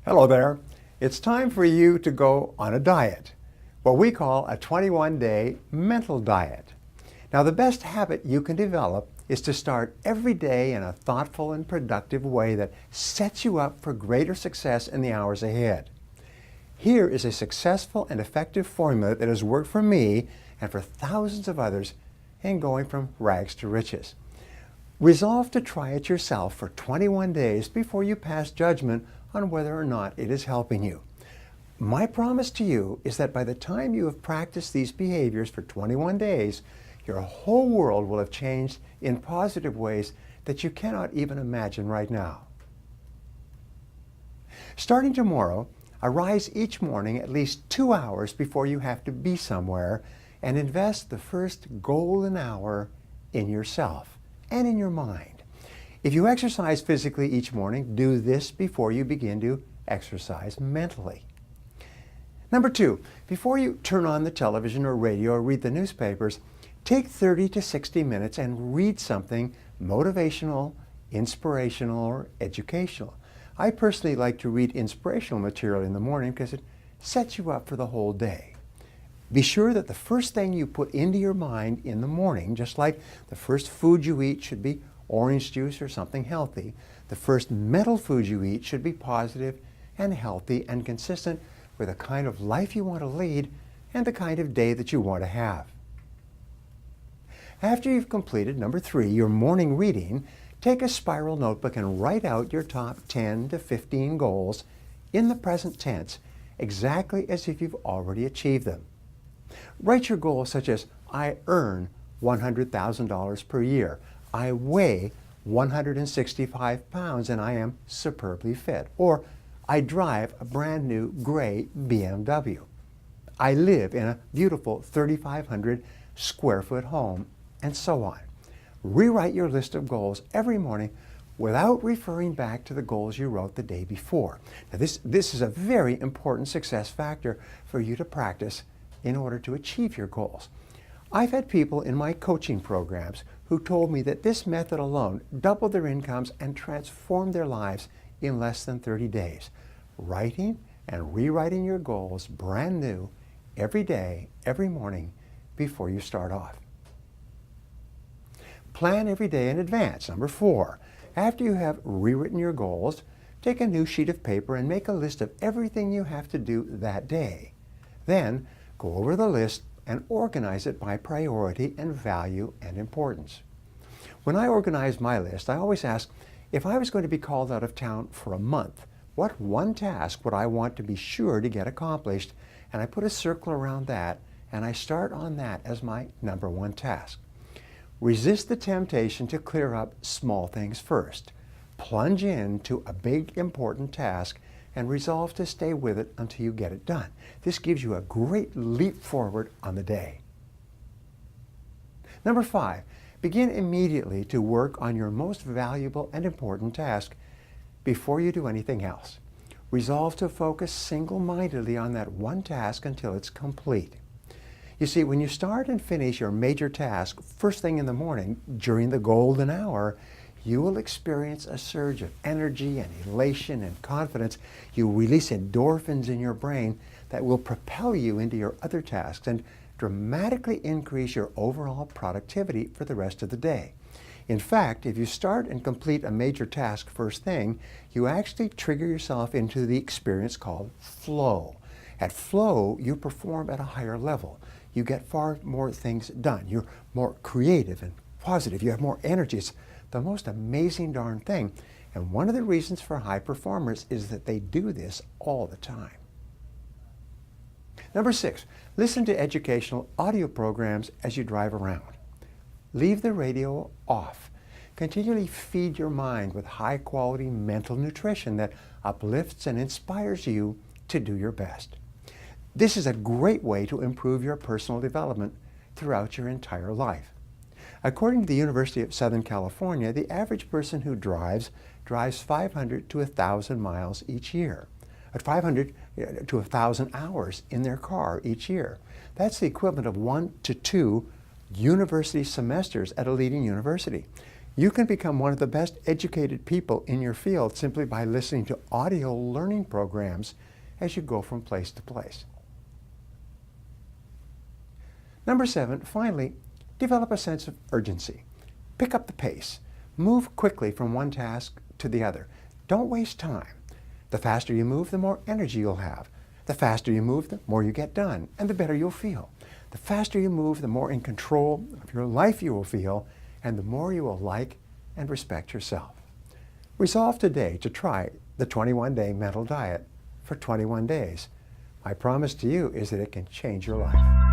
Hello there. It's time for you to go on a diet, what we call a 21-day mental diet. Now, the best habit you can develop is to start every day in a thoughtful and productive way that sets you up for greater success in the hours ahead. Here is a successful and effective formula that has worked for me and for thousands of others in going from rags to riches. Resolve to try it yourself for 21 days before you pass judgment on whether or not it is helping you. My promise to you is that by the time you have practiced these behaviors for 21 days, your whole world will have changed in positive ways that you cannot even imagine right now. Starting tomorrow, arise each morning at least 2 hours before you have to be somewhere and invest the first golden hour in yourself and in your mind. If you exercise physically each morning, do this before you begin to exercise mentally. Number 2, before you turn on the television or radio or read the newspapers, take 30 to 60 minutes and read something motivational, inspirational, or educational. I personally like to read inspirational material in the morning because it sets you up for the whole day. Be sure that the first thing you put into your mind in the morning, just like the first food you eat should be orange juice or something healthy, the first mental food you eat should be positive and healthy and consistent with the kind of life you want to lead and the kind of day that you want to have. After you've completed, number 3, your morning reading, take a spiral notebook and write out your top 10 to 15 goals in the present tense, exactly as if you've already achieved them. Write your goals such as, I earn $100,000 per year. I weigh 165 pounds and I am superbly fit. Or, I drive a brand new gray BMW. I live in a beautiful 3,500 square foot home, and so on. Rewrite your list of goals every morning without referring back to the goals you wrote the day before. Now this is a very important success factor for you to practice in order to achieve your goals. I've had people in my coaching programs who told me that this method alone doubled their incomes and transformed their lives in less than 30 days. Writing and rewriting your goals brand new every day, every morning before you start off. Plan every day in advance. Number 4, after you have rewritten your goals, take a new sheet of paper and make a list of everything you have to do that day. Then go over the list and organize it by priority and value and importance. When I organize my list, I always ask, if I was going to be called out of town for a month, what one task would I want to be sure to get accomplished? And I put a circle around that, and I start on that as my number 1 task. Resist the temptation to clear up small things first. Plunge into a big, important task and resolve to stay with it until you get it done. This gives you a great leap forward on the day. Number 5, begin immediately to work on your most valuable and important task before you do anything else. Resolve to focus single-mindedly on that one task until it's complete. You see, when you start and finish your major task first thing in the morning during the golden hour, you will experience a surge of energy and elation and confidence. You release endorphins in your brain that will propel you into your other tasks and dramatically increase your overall productivity for the rest of the day. In fact, if you start and complete a major task first thing, you actually trigger yourself into the experience called flow. At flow, you perform at a higher level. You get far more things done. You're more creative and positive. You have more energy. It's the most amazing darn thing. And one of the reasons for high performers is that they do this all the time. Number 6, listen to educational audio programs as you drive around. Leave the radio off. Continually feed your mind with high-quality mental nutrition that uplifts and inspires you to do your best. This is a great way to improve your personal development throughout your entire life. According to the University of Southern California, the average person who drives 500 to 1,000 miles each year. 500 to 1,000 hours in their car each year. That's the equivalent of 1 to 2 university semesters at a leading university. You can become one of the best educated people in your field simply by listening to audio learning programs as you go from place to place. Number 7, finally, develop a sense of urgency. Pick up the pace. Move quickly from one task to the other. Don't waste time. The faster you move, the more energy you'll have. The faster you move, the more you get done, and the better you'll feel. The faster you move, the more in control of your life you will feel, and the more you will like and respect yourself. Resolve today to try the 21-day mental diet for 21 days. My promise to you is that it can change your life.